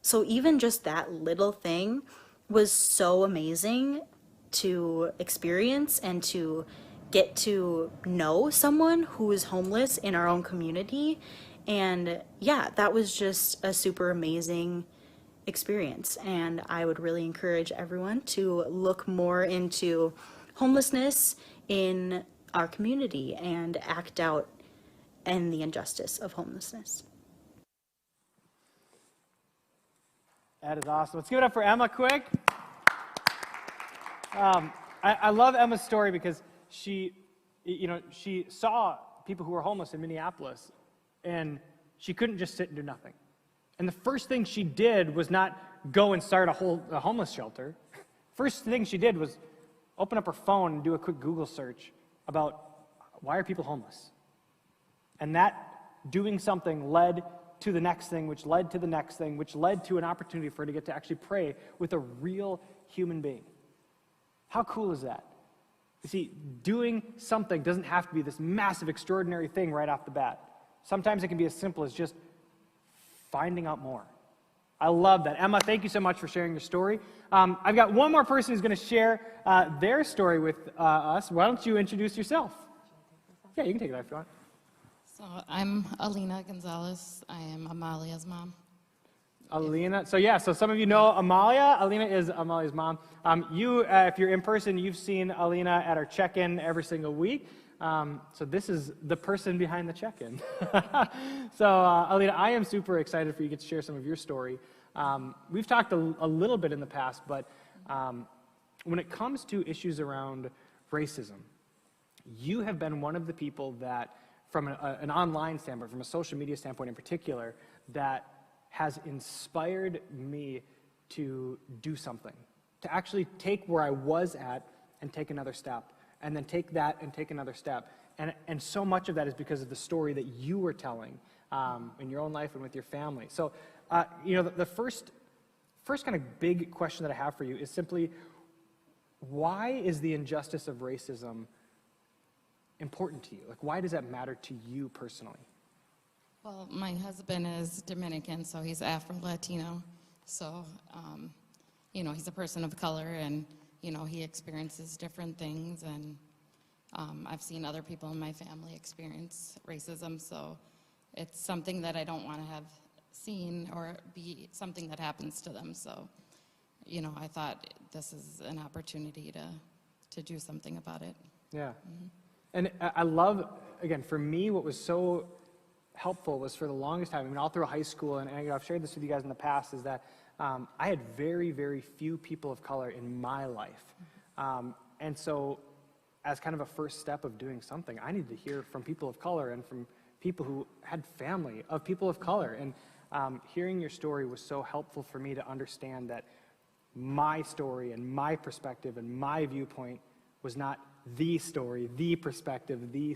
so even just that little thing was so amazing to experience and to get to know someone who is homeless in our own community. And yeah, that was just a super amazing experience. And I would really encourage everyone to look more into homelessness in our community and act out in the injustice of homelessness. That is awesome. Let's give it up for Emma quick. I love Emma's story because she saw people who were homeless in Minneapolis, and she couldn't just sit and do nothing. And the first thing she did was not go and start a homeless shelter. First thing she did was open up her phone and do a quick Google search about why are people homeless. And that doing something led to the next thing, which led to the next thing, which led to an opportunity for her to get to actually pray with a real human being. How cool is that? You see, doing something doesn't have to be this massive, extraordinary thing right off the bat. Sometimes it can be as simple as just finding out more. I love that. Emma, thank you so much for sharing your story. I've got one more person who's going to share their story with us. Why don't you introduce yourself? Yeah, you can take it if you want. So I'm Alina Gonzalez. I am Amalia's mom. Alina. So some of you know Amalia. Alina is Amalia's mom. If you're in person, you've seen Alina at our check-in every single week. So this is the person behind the check-in. So Alina, I am super excited for you to get to share some of your story. We've talked a little bit in the past, but when it comes to issues around racism, you have been one of the people that, from an online standpoint, from a social media standpoint in particular, that has inspired me to do something, to actually take where I was at and take another step, and then take that and take another step. And so much of that is because of the story that you were telling in your own life and with your family. So, the first kind of big question that I have for you is simply, why is the injustice of racism important to you? Like, why does that matter to you personally? Well, my husband is Dominican, so he's Afro-Latino. So, he's a person of color, and, he experiences different things. And I've seen other people in my family experience racism, so it's something that I don't want to have seen or be something that happens to them. So, I thought this is an opportunity to do something about it. Yeah. Mm-hmm. And I love, again, for me, what was so helpful was, for the longest time, all through high school, and I've shared this with you guys in the past, is that I had very, very few people of color in my life. And so as kind of a first step of doing something, I needed to hear from people of color and from people who had family of people of color. And hearing your story was so helpful for me to understand that my story and my perspective and my viewpoint was not the story, the perspective, the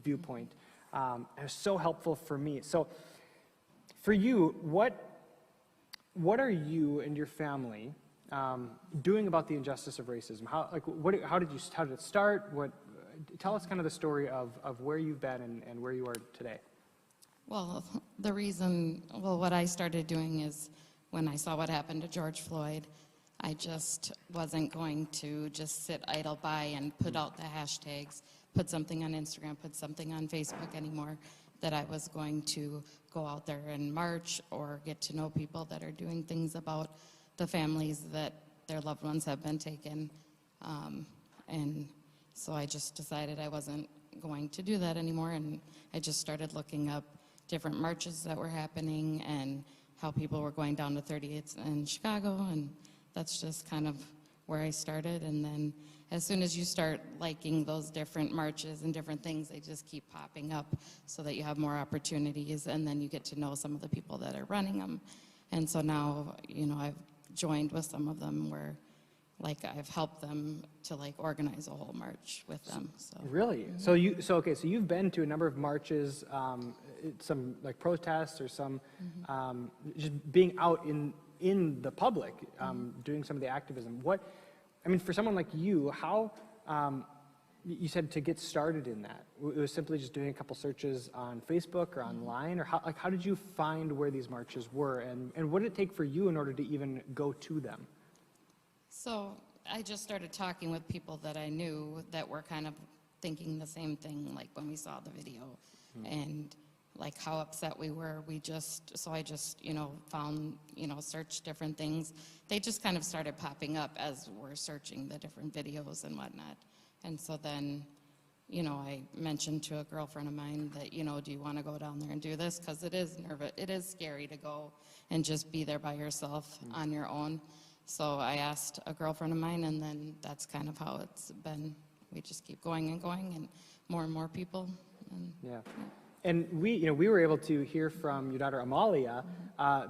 viewpoint. It was so helpful for me. So For you, what are you and your family doing about the injustice of racism? How did it start? Tell us kind of the story of where you've been and where you are today. Well, what I started doing is when I saw what happened to George Floyd, I just wasn't going to just sit idle by and put out the hashtags, put something on Instagram, put something on Facebook anymore, that I was going to go out there and march or get to know people that are doing things about the families that their loved ones have been taken. And so I just decided I wasn't going to do that anymore, and I just started looking up different marches that were happening and how people were going down to 38th in Chicago, and that's just kind of where I started. And then as soon as you start liking those different marches and different things, they just keep popping up so that you have more opportunities, and then you get to know some of the people that are running them. And so now, I've joined with some of them where I've helped them to organize a whole march with them. So. Really? So you've been to a number of marches, some protests or some just being out in the public, doing some of the activism. For someone like you, how you said to get started in that, it was simply just doing a couple searches on Facebook or online, or how did you find where these marches were, and what did it take for you in order to even go to them? So I just started talking with people that I knew that were kind of thinking the same thing, when we saw the video, and how upset we were. So I just, found, searched different things. They just kind of started popping up as we're searching the different videos and whatnot. And so then, I mentioned to a girlfriend of mine that, do you want to go down there and do this? Because it is scary to go and just be there by yourself on your own. So I asked a girlfriend of mine, and then that's kind of how it's been. We just keep going and more people. Yeah. And we were able to hear from your daughter Amalia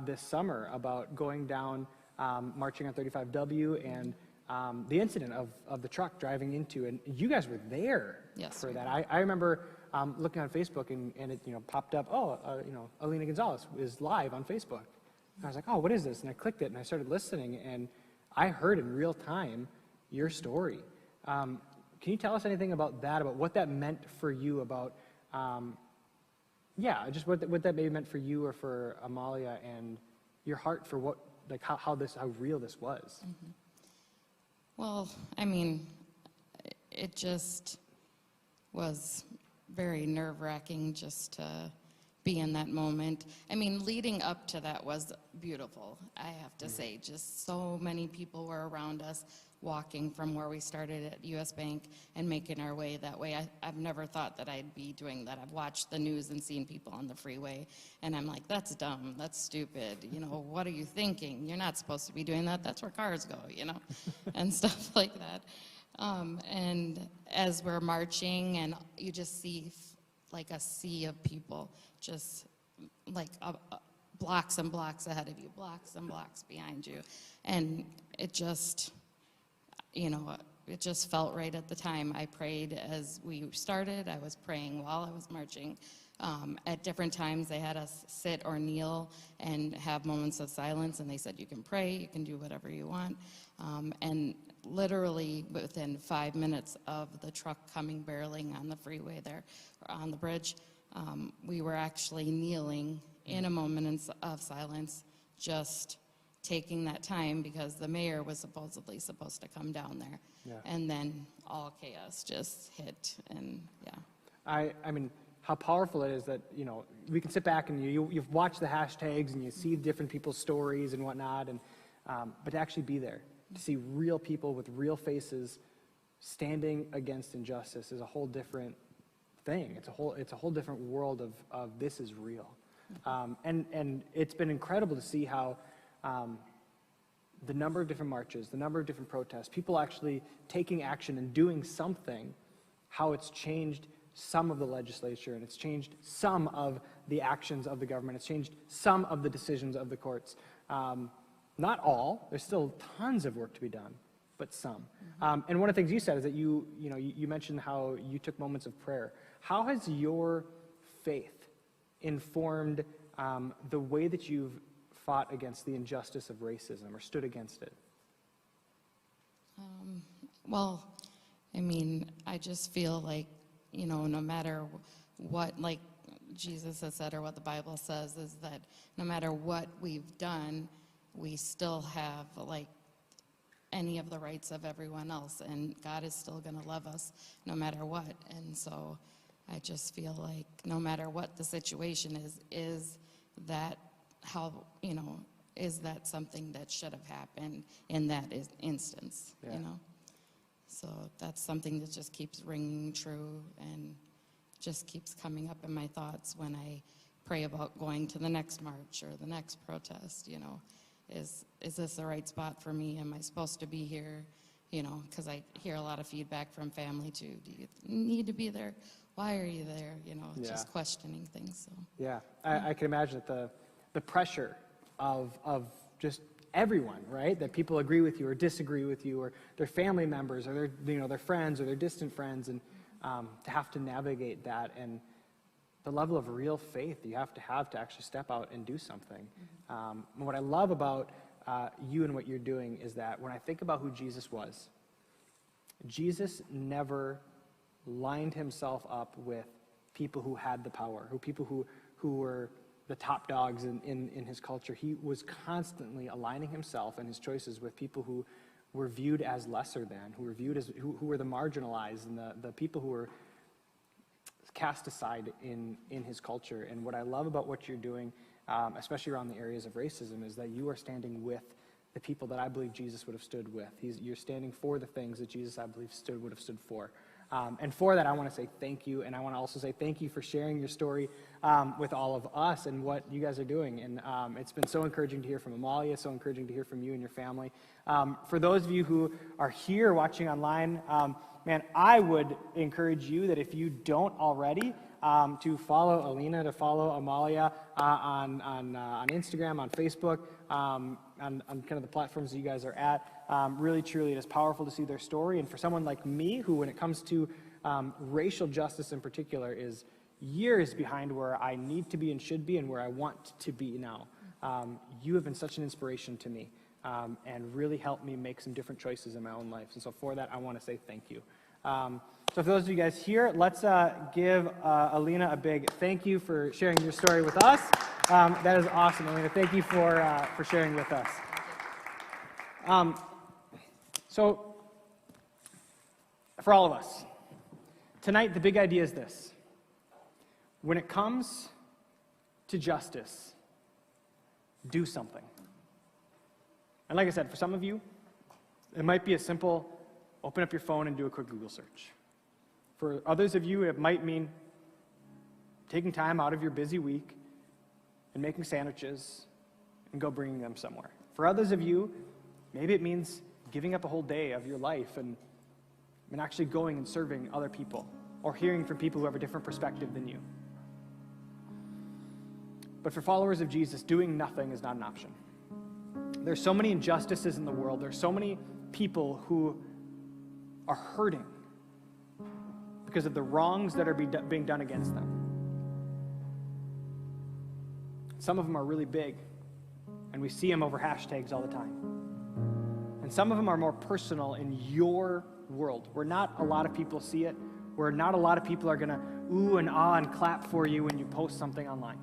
this summer about going down, marching on 35W, and the incident of the truck driving into, and you guys were there for that. I remember looking on Facebook, and it popped up, Alina Gonzalez is live on Facebook. And I was like, oh, what is this? And I clicked it, and I started listening, and I heard in real time your story. Can you tell us anything about that, about what that meant for you, about, just what that maybe meant for you or for Amalia, and your heart for what, how real this was? Mm-hmm. Well, it just was very nerve-wracking just to be in that moment. Leading up to that was beautiful, I have to say. Just so many people were around us, walking from where we started at US Bank and making our way that way. I've never thought that I'd be doing that. I've watched the news and seen people on the freeway, and I'm like, that's dumb, that's stupid, what are you thinking? You're not supposed to be doing that, that's where cars go, and stuff like that. And as we're marching, and you just see a sea of people, just blocks and blocks ahead of you, blocks and blocks behind you. And it just, it just felt right at the time. I prayed as we started. I was praying while I was marching. At different times, they had us sit or kneel and have moments of silence, and they said, you can pray, you can do whatever you want. And literally within 5 minutes of the truck coming barreling on the freeway there, or on the bridge, we were actually kneeling in a moment of silence, just taking that time, because the mayor was supposedly supposed to come down there. Yeah. And then all chaos just hit, and yeah. How powerful it is that, we can sit back and you've watched the hashtags and you see different people's stories and whatnot, and but to actually be there, to see real people with real faces standing against injustice is a whole different thing. It's a whole different world of this is real. And it's been incredible to see how the number of different marches, the number of different protests, people actually taking action and doing something, how it's changed some of the legislature, and it's changed some of the actions of the government, it's changed some of the decisions of the courts. Not all, there's still tons of work to be done, but some. And one of the things you said is that you mentioned how you took moments of prayer. How has your faith informed the way that you've fought against the injustice of racism or stood against it? Well, I mean, I just feel like, you know, no matter what, like Jesus has said or what the Bible says, is that no matter what we've done, we still have, like, any of the rights of everyone else, and God is still going to love us no matter what. And so I just feel like no matter what the situation is that how, you know, is that something that should have happened in that instance, you know? So that's something that just keeps ringing true and just keeps coming up in my thoughts when I pray about going to the next march or the next protest, you know. Is this the right spot for me? Am I supposed to be here? You know, because I hear a lot of feedback from family too. Do you need to be there? Why are you there? You know, just questioning things. So. Yeah, I can imagine that the pressure of just everyone, right? That people agree with you or disagree with you, or their family members, or their friends, or their distant friends, and to have to navigate that, and the level of real faith that you have to actually step out and do something. And what I love about you and what you're doing is that when I think about who Jesus was, Jesus never lined himself up with people who had the power, people who were the top dogs in his culture. He was constantly aligning himself and his choices with people who were viewed as lesser than, who were viewed as who were the marginalized and the people who were cast aside in his culture. And what I love about what you're doing, especially around the areas of racism, is that you are standing with the people that I believe Jesus would have stood with. You're standing for the things that Jesus, I believe, would have stood for. And for that, I want to say thank you, and I want to also say thank you for sharing your story with all of us and what you guys are doing. And it's been so encouraging to hear from Amalia, so encouraging to hear from you and your family. For those of you who are here watching online, man, I would encourage you that if you don't already, to follow Alina, to follow Amalia on Instagram, on Facebook, on kind of the platforms that you guys are at. Really, truly, it is powerful to see their story. And for someone like me, who when it comes to racial justice in particular, is years behind where I need to be and should be and where I want to be now, you have been such an inspiration to me and really helped me make some different choices in my own life. And so for that, I want to say thank you. So for those of you guys here, let's give Alina a big thank you for sharing your story with us. That is awesome, Alina. Thank you for sharing with us. So for all of us, tonight the big idea is this. When it comes to justice, do something. And like I said, for some of you, it might be a simple open up your phone and do a quick Google search. For others of you, it might mean taking time out of your busy week and making sandwiches and go bringing them somewhere. For others of you, maybe it means giving up a whole day of your life and actually going and serving other people or hearing from people who have a different perspective than you. But for followers of Jesus, doing nothing is not an option. There's so many injustices in the world. There's so many people who are hurting because of the wrongs that are being done against them. Some of them are really big, and we see them over hashtags all the time. And some of them are more personal in your world, where not a lot of people see it, where not a lot of people are going to ooh and ah and clap for you when you post something online.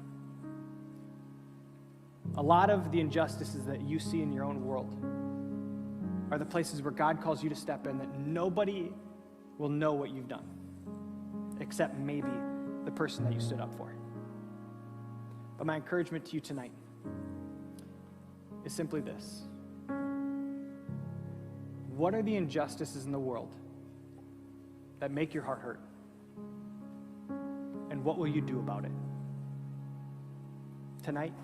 A lot of the injustices that you see in your own world are the places where God calls you to step in, that nobody will know what you've done, except maybe the person that you stood up for. But my encouragement to you tonight is simply this. What are the injustices in the world that make your heart hurt? And what will you do about it? Tonight,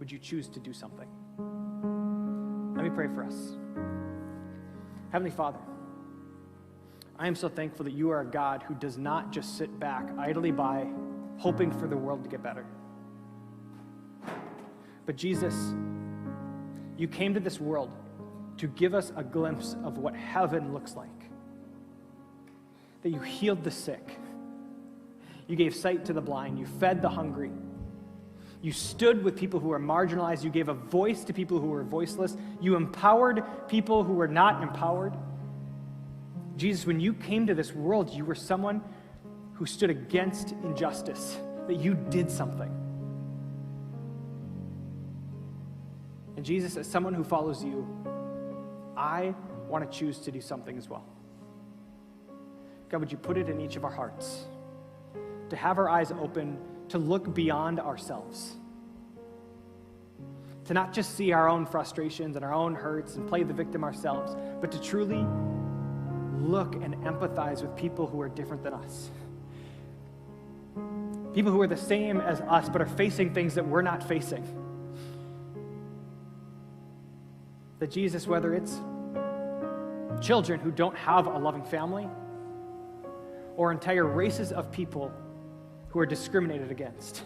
would you choose to do something? Let me pray for us. Heavenly Father, I am so thankful that you are a God who does not just sit back idly by, hoping for the world to get better. But Jesus, you came to this world to give us a glimpse of what heaven looks like. That you healed the sick. You gave sight to the blind. You fed the hungry. You stood with people who were marginalized. You gave a voice to people who were voiceless. You empowered people who were not empowered. Jesus, when you came to this world, you were someone who stood against injustice, that you did something. And Jesus, as someone who follows you, I want to choose to do something as well. God, would you put it in each of our hearts to have our eyes open, to look beyond ourselves, to not just see our own frustrations and our own hurts and play the victim ourselves, but to truly look and empathize with people who are different than us. People who are the same as us but are facing things that we're not facing. That Jesus, whether it's children who don't have a loving family, or entire races of people who are discriminated against,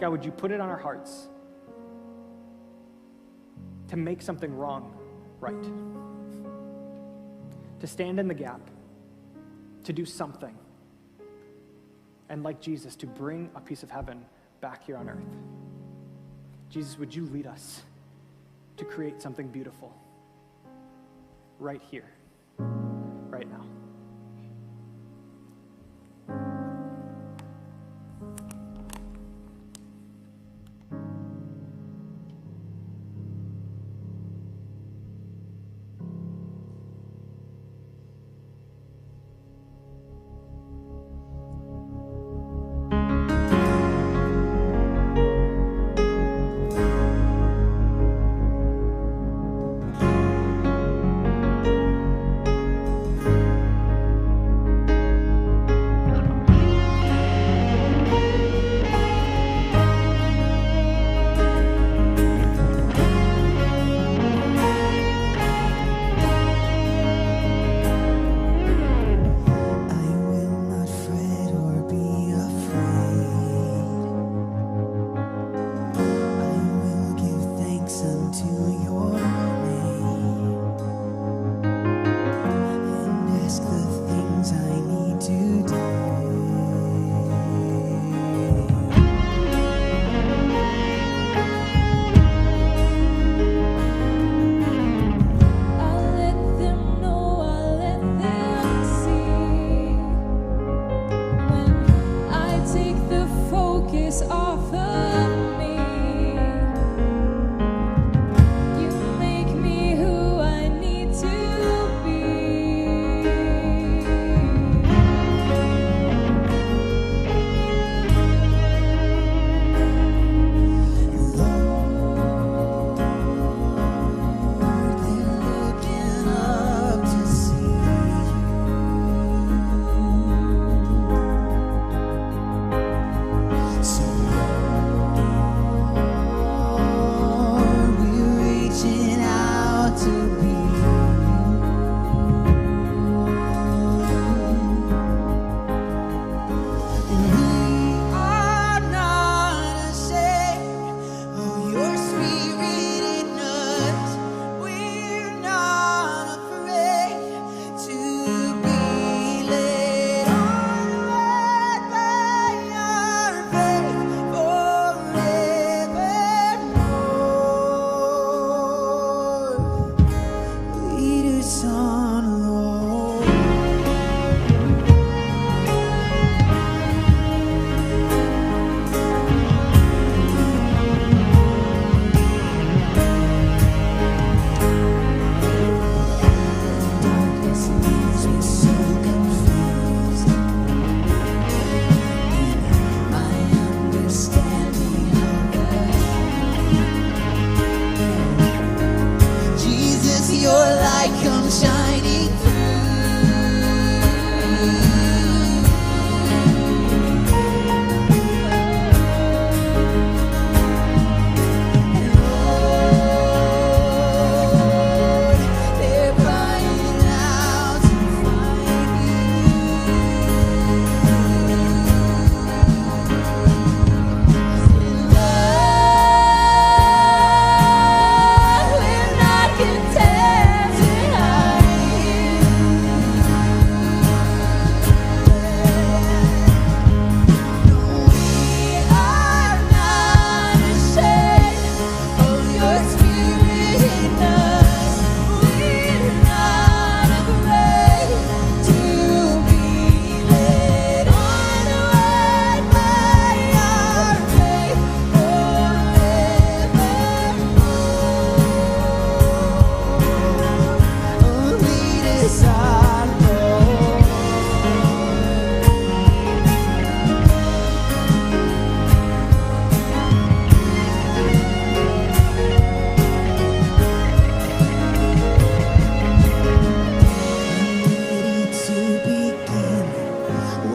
God, would you put it on our hearts to make something wrong right? To stand in the gap, to do something, and like Jesus, to bring a piece of heaven back here on earth. Jesus, would you lead us to create something beautiful right here, right now? So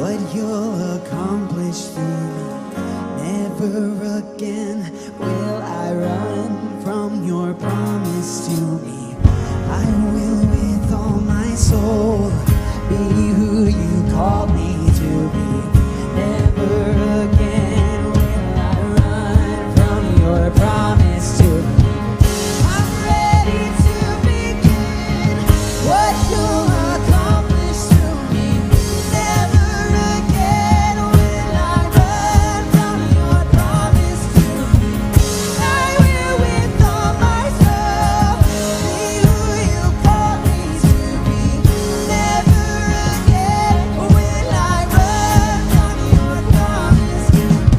what you'll accomplish through me. Never again will I run from your promise to me. I will with all my soul be who you called me to be. Never again will I run from your promise to me. I'm ready to begin what you'll accomplish through me. Never again will I run from your promise to me. I will with all my soul be who you called me to be. Never again will I run from your promise to me.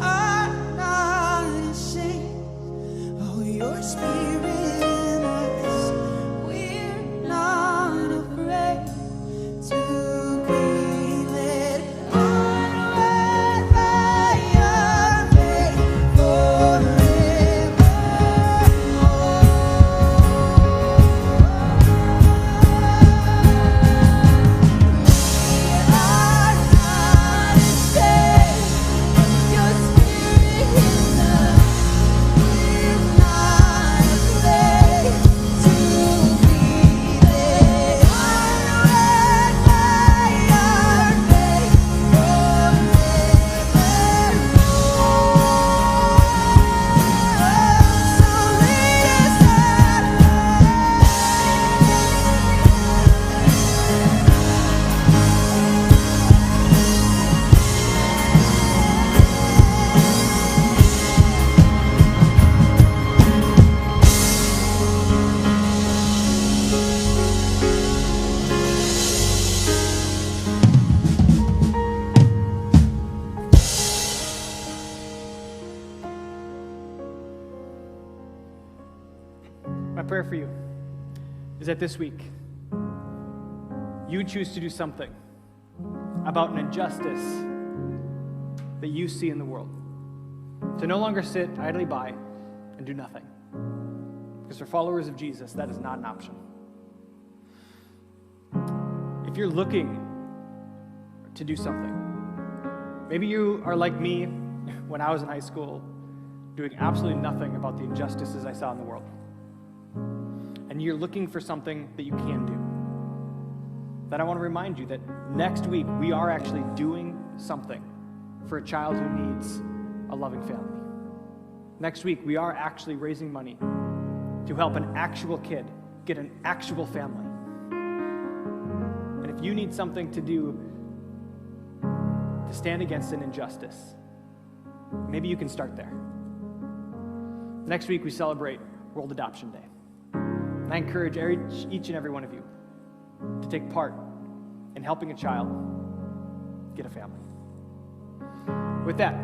are not ashamed of your spirit in us. We're not afraid to be led onward by your faith My prayer for you is that this week you choose to do something about an injustice that you see in the world. To no longer sit idly by and do nothing. Because for followers of Jesus, that is not an option. If you're looking to do something, maybe you are like me when I was in high school, doing absolutely nothing about the injustices I saw in the world. And you're looking for something that you can do. Then I want to remind you that next week we are actually doing something for a child who needs a loving family. Next week we are actually raising money to help an actual kid get an actual family. And if you need something to do to stand against an injustice, maybe you can start there. Next week we celebrate World Adoption Day. And I encourage each and every one of you to take part in helping a child get a family. With that,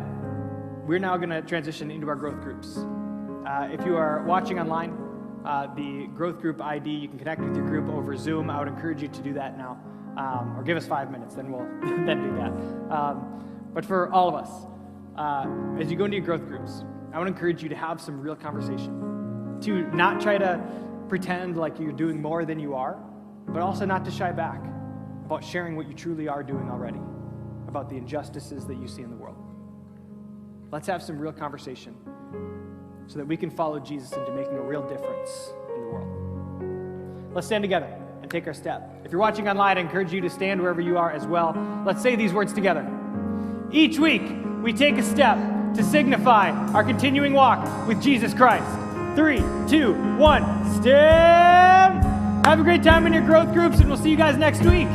we're now going to transition into our growth groups. If you are watching online, the growth group ID, you can connect with your group over Zoom. I would encourage you to do that now, or give us 5 minutes, then we'll then do that. But for all of us, as you go into your growth groups, I want to encourage you to have some real conversation, to not try to pretend like you're doing more than you are, but also not to shy back about sharing what you truly are doing already, about the injustices that you see in the world. Let's have some real conversation so that we can follow Jesus into making a real difference in the world. Let's stand together and take our step. If you're watching online, I encourage you to stand wherever you are as well. Let's say these words together. Each week, we take a step to signify our continuing walk with Jesus Christ. 3, 2, 1, stand! Have a great time in your growth groups, and we'll see you guys next week.